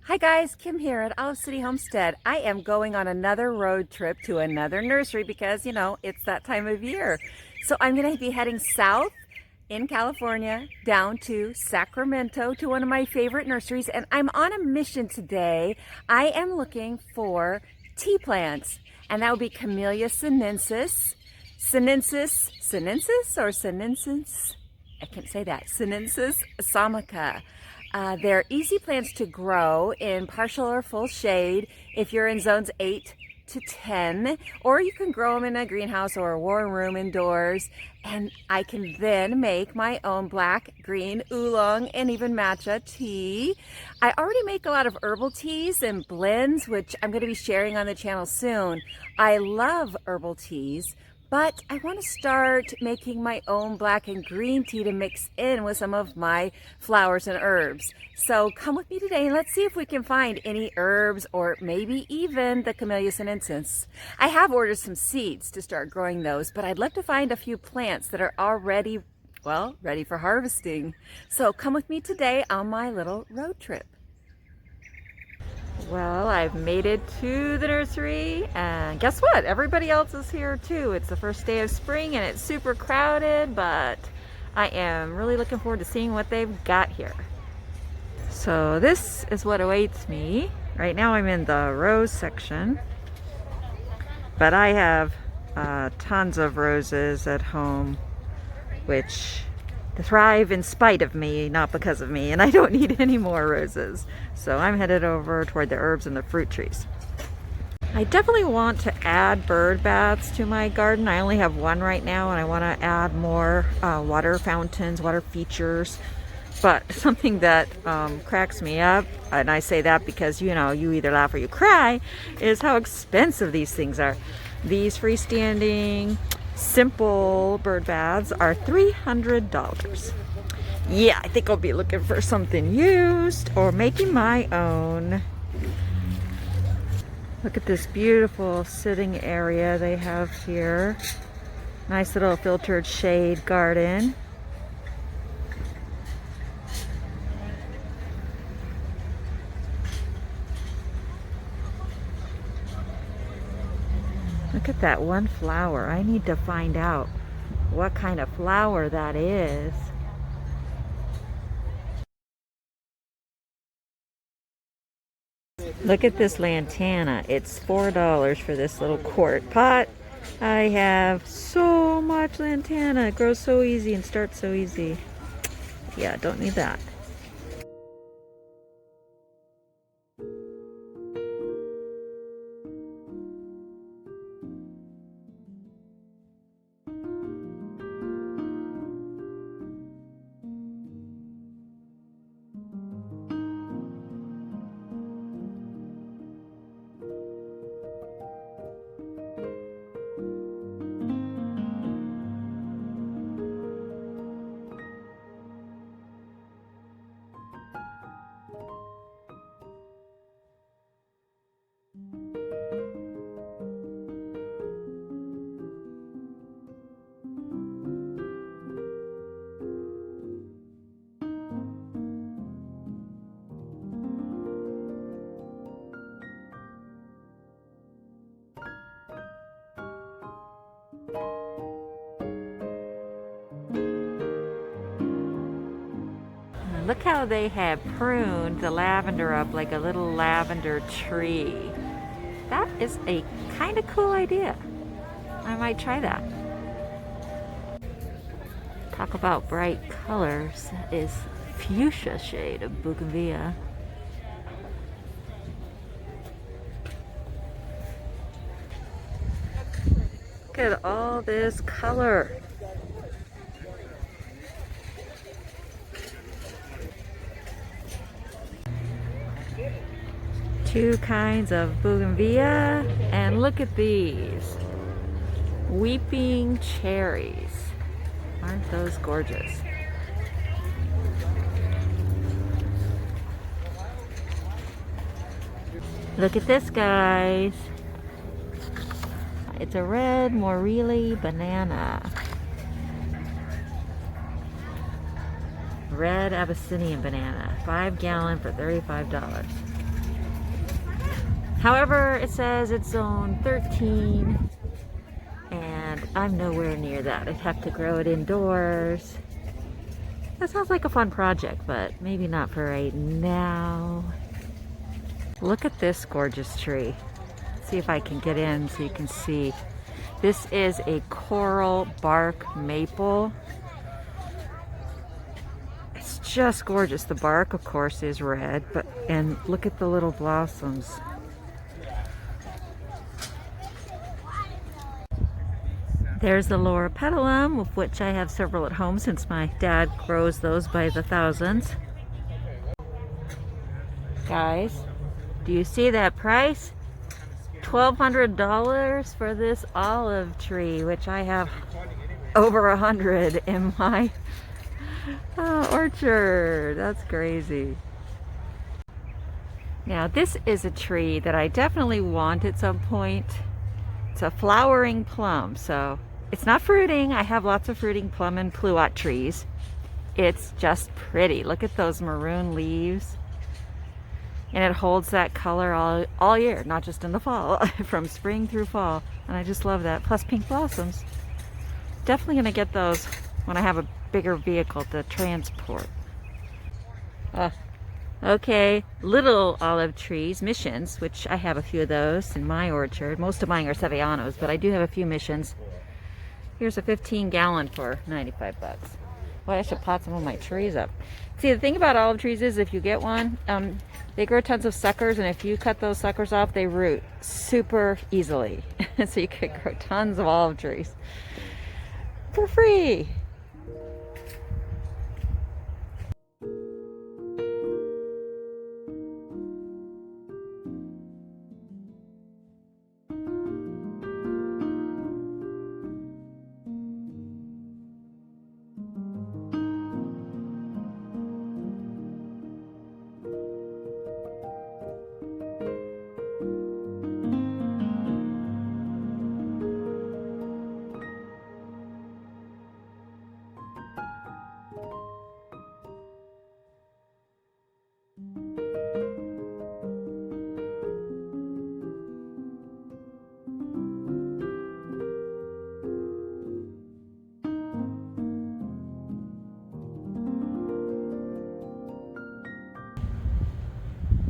Hi guys, Kim here at Olive City Homestead. I am going on another road trip to another nursery because, it's that time of year. So I'm going to be heading south in California down to Sacramento to one of my favorite nurseries, and I'm on a mission today. I am looking for tea plants, and that would be Camellia sinensis? I can't say that. Sinensis assamica. They're easy plants to grow in partial or full shade if you're in zones 8 to 10, or you can grow them in a greenhouse or a warm room indoors, and I can then make my own black, green, oolong, and even matcha tea. I already make a lot of herbal teas and blends, which I'm going to be sharing on the channel soon. I love herbal teas, but I want to start making my own black and green tea to mix in with some of my flowers and herbs. So come with me today and let's see if we can find any herbs or maybe even the Camellia sinensis. I have ordered some seeds to start growing those, but I'd love to find a few plants that are already, ready for harvesting. So come with me today on my little road trip. Well, I've made it to the nursery, and guess what? Everybody else is here too. It's the first day of spring and it's super crowded, but I am really looking forward to seeing what they've got here. So this is what awaits me. Right now I'm in the rose section, but I have tons of roses at home, which thrive in spite of me, not because of me, and I don't need any more roses. So I'm headed over toward the herbs and the fruit trees. I definitely want to add bird baths to my garden. I only have one right now, and I want to add more water fountains, water features. But something that cracks me up, and I say that because, you either laugh or you cry, is how expensive these things are. These freestanding simple bird baths are $300. Yeah, I think I'll be looking for something used or making my own. Look at this beautiful sitting area they have here. Nice little filtered shade garden. Look at that one flower. I need to find out what kind of flower that is. Look at this lantana. It's $4 for this little quart pot. I have so much lantana. It grows so easy and starts so easy. Yeah, don't need that. Look how they have pruned the lavender up like a little lavender tree. That is a kind of cool idea. I might try that. Talk about bright colors. That is fuchsia shade of bougainvillea. Look at all this color. Two kinds of bougainvillea, and look at these weeping cherries. Aren't those gorgeous? Look at this, guys. It's a red Morelli banana. Red Abyssinian banana, 5 gallon for $35. However, it says it's zone 13, and I'm nowhere near that. I'd have to grow it indoors. That sounds like a fun project, but maybe not for right now. Look at this gorgeous tree. Let's see if I can get in so you can see. This is a coral bark maple. It's just gorgeous. The bark, of course, is red, and look at the little blossoms. There's the Laura petalum, of which I have several at home since my dad grows those by the thousands. Guys, do you see that price? $1,200 for this olive tree, which I have over 100 in my orchard. That's crazy. Now, this is a tree that I definitely want at some point. It's a flowering plum, so it's not fruiting. I have lots of fruiting plum and pluot trees. It's just pretty. Look at those maroon leaves. And it holds that color all year, not just in the fall, from spring through fall. And I just love that. Plus pink blossoms. Definitely gonna get those when I have a bigger vehicle to transport. Okay, little olive trees, missions, which I have a few of those in my orchard. Most of mine are Sevillanos, but I do have a few missions. Here's a 15-gallon for 95 bucks. Well, I should pot some of my trees up. See, the thing about olive trees is if you get one, they grow tons of suckers, and if you cut those suckers off, they root super easily. So you could grow tons of olive trees for free.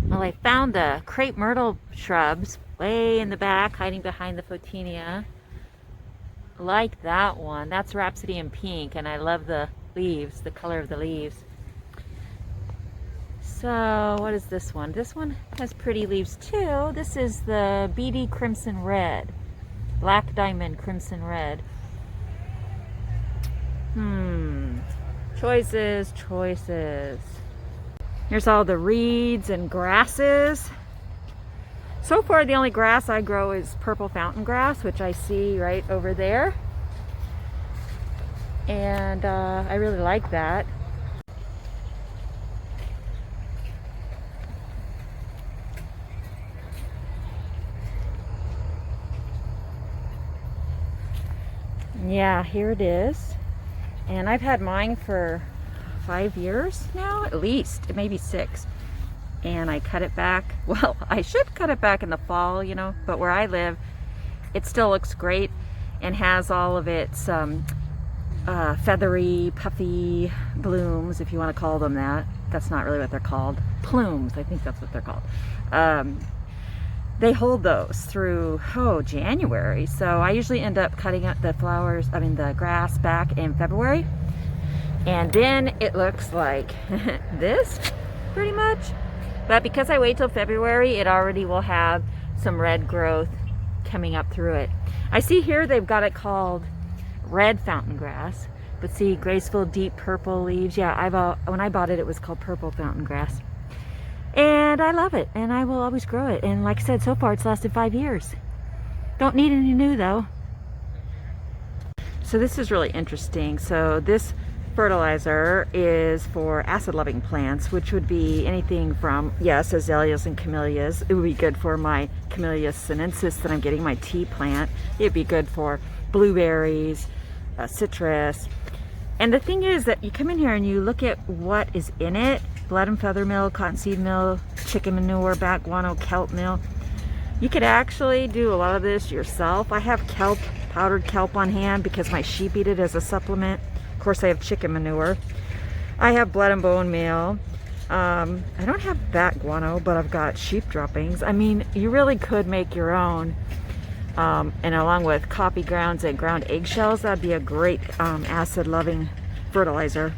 Well, I found the crepe myrtle shrubs way in the back, hiding behind the photinia. Like that one. That's Rhapsody in pink, and I love the leaves, the color of the leaves. So, what is this one? This one has pretty leaves too. This is the BD Crimson Red. Black Diamond Crimson Red. Choices, choices. Here's all the reeds and grasses. So far, the only grass I grow is purple fountain grass, which I see right over there. And I really like that. Yeah, here it is. And I've had mine for 5 years now, at least, maybe 6. And I cut it back. Well, I should cut it back in the fall, you know, but where I live, it still looks great and has all of its feathery, puffy blooms, if you want to call them that. That's not really what they're called. Plumes, I think that's what they're called. They hold those through, January. So I usually end up cutting up the the grass back in February. And then it looks like this, pretty much. But because I wait till February, it already will have some red growth coming up through it. I see here they've got it called red fountain grass. But see, graceful, deep purple leaves. Yeah, when I bought it, it was called purple fountain grass. And I love it, and I will always grow it. And like I said, so far it's lasted 5 years. Don't need any new though. So this is really interesting. So this fertilizer is for acid-loving plants, which would be anything from, yes, azaleas and camellias. It would be good for my Camellia sinensis that I'm getting, my tea plant. It'd be good for blueberries, citrus. And the thing is that you come in here and you look at what is in it. Blood and feather meal, cottonseed meal, chicken manure, bat guano, kelp meal. You could actually do a lot of this yourself. I have kelp, powdered kelp on hand because my sheep eat it as a supplement. Of course, I have chicken manure. I have blood and bone meal. I don't have bat guano, but I've got sheep droppings. I mean, you really could make your own. And along with coffee grounds and ground eggshells, that'd be a great acid-loving fertilizer.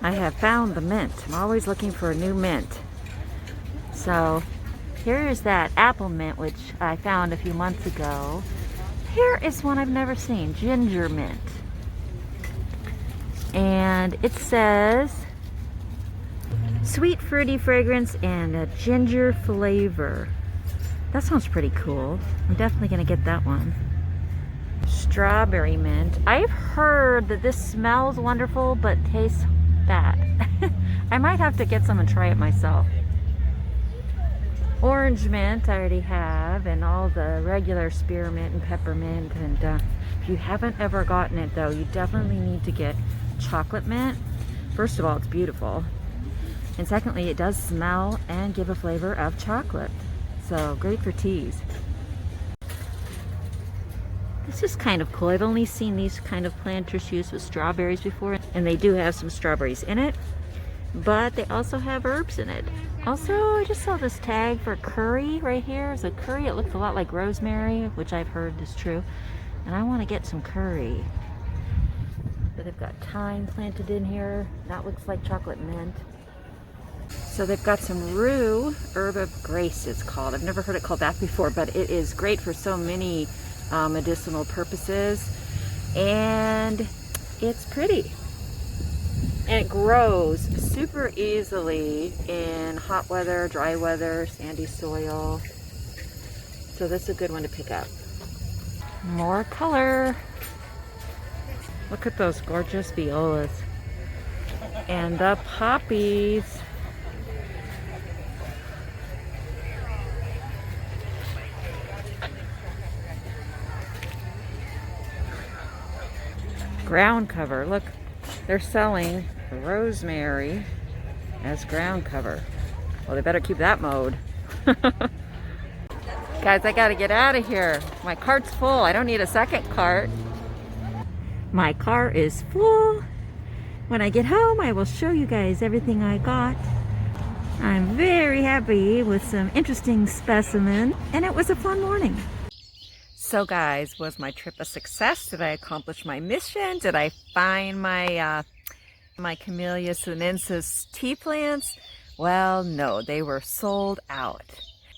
I have found the mint. I'm always looking for a new mint. So here is that apple mint, which I found a few months ago. Here is one I've never seen, ginger mint. And it says sweet fruity fragrance and a ginger flavor. That sounds pretty cool. I'm definitely gonna get that one. Strawberry mint. I've heard that this smells wonderful but tastes bad. I might have to get some and try it myself. Orange mint I already have, and all the regular spearmint and peppermint. And if you haven't ever gotten it though, you definitely need to get chocolate mint. First of all, it's beautiful, and secondly, it does smell and give a flavor of chocolate, so great for teas. This is kind of cool. I've only seen these kind of planters used with strawberries before, and they do have some strawberries in it, but they also have herbs in it. Also, I just saw this tag for curry right here. It's a curry. It looks a lot like rosemary, which I've heard is true, and I want to get some curry. But they've got thyme planted in here. That looks like chocolate mint. So they've got some rue, herb of grace it's called. I've never heard it called that before, but it is great for so many medicinal purposes. And it's pretty. And it grows super easily in hot weather, dry weather, sandy soil. So that's a good one to pick up. More color. Look at those gorgeous violas. And the poppies. Ground cover. Look, they're selling rosemary as ground cover. Well, they better keep that mode. Guys, I gotta get out of here. My cart's full. I don't need a second cart. My car is full. When I get home, I will show you guys everything I got. I'm very happy with some interesting specimens, and it was a fun morning. So guys, was my trip a success? Did I accomplish my mission? Did I find my my Camellia sinensis tea plants? Well, no, they were sold out.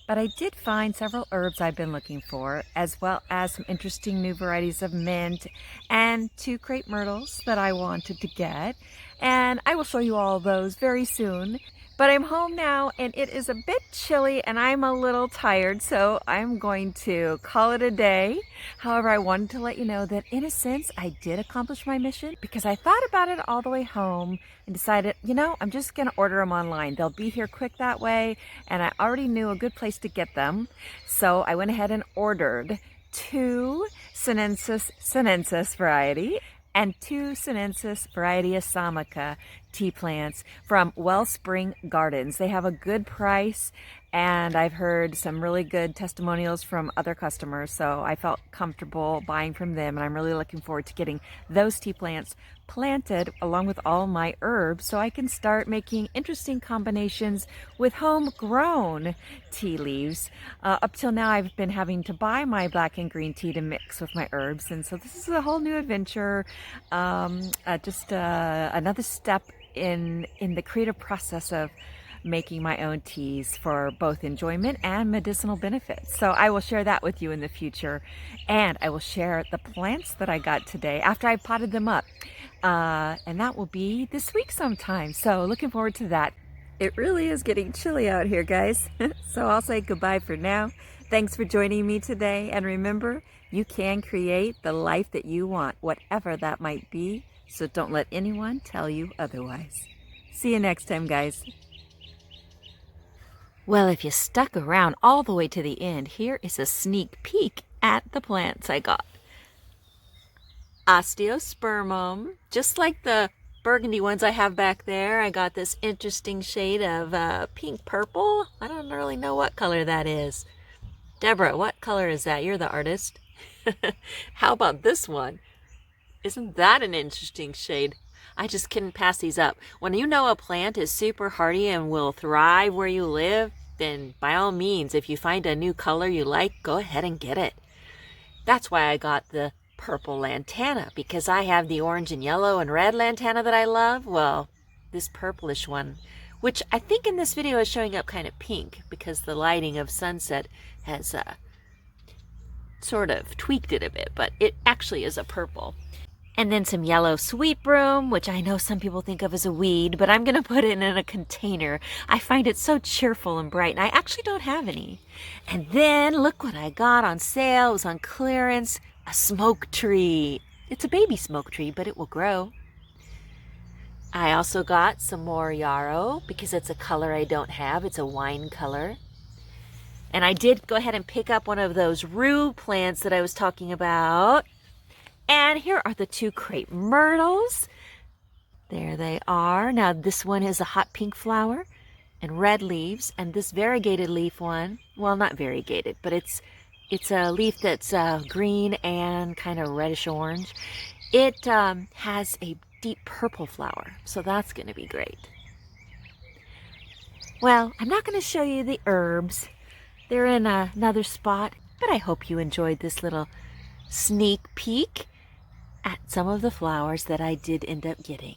But I did find several herbs I've been looking for, as well as some interesting new varieties of mint and 2 crepe myrtles that I wanted to get. And I will show you all those very soon. But I'm home now and it is a bit chilly and I'm a little tired, so I'm going to call it a day. However, I wanted to let you know that in a sense I did accomplish my mission, because I thought about it all the way home and decided, you know, I'm just going to order them online. They'll be here quick that way, and I already knew a good place to get them. So I went ahead and ordered 2 sinensis variety and 2 sinensis variety assamica tea plants from Wellspring Gardens. They have a good price, and I've heard some really good testimonials from other customers, so I felt comfortable buying from them, and I'm really looking forward to getting those tea plants planted along with all my herbs so I can start making interesting combinations with homegrown tea leaves. Up till now I've been having to buy my black and green tea to mix with my herbs, and so this is a whole new adventure, just another step in the creative process of making my own teas for both enjoyment and medicinal benefits. So I will share that with you in the future, and I will share the plants that I got today after I potted them up, and that will be this week sometime. So looking forward to that. It really is getting chilly out here, guys. So I'll say goodbye for now. Thanks for joining me today, and remember, you can create the life that you want, whatever that might be. So don't let anyone tell you otherwise. See you next time, guys. Well, if you stuck around all the way to the end, here is a sneak peek at the plants I got. Osteospermum, just like the burgundy ones I have back there. I got this interesting shade of pink purple. I don't really know what color that is. Deborah, what color is that? You're the artist. How about this one? Isn't that an interesting shade? I just couldn't pass these up. When you know a plant is super hardy and will thrive where you live, then by all means, if you find a new color you like, go ahead and get it. That's why I got the purple lantana, because I have the orange and yellow and red lantana that I love. Well, this purplish one, which I think in this video is showing up kind of pink because the lighting of sunset has sort of tweaked it a bit, but it actually is a purple. And then some yellow sweet broom, which I know some people think of as a weed, but I'm going to put it in a container. I find it so cheerful and bright, and I actually don't have any. And then look what I got on sale. It was on clearance. A smoke tree. It's a baby smoke tree, but it will grow. I also got some more yarrow because it's a color I don't have. It's a wine color. And I did go ahead and pick up one of those rue plants that I was talking about. And here are the two crepe myrtles. There they are. Now this one is a hot pink flower and red leaves. And this variegated leaf one, well, not variegated, but it's a leaf that's green and kind of reddish orange. It has a deep purple flower, so that's going to be great. Well, I'm not going to show you the herbs. They're in another spot, but I hope you enjoyed this little sneak peek at some of the flowers that I did end up getting.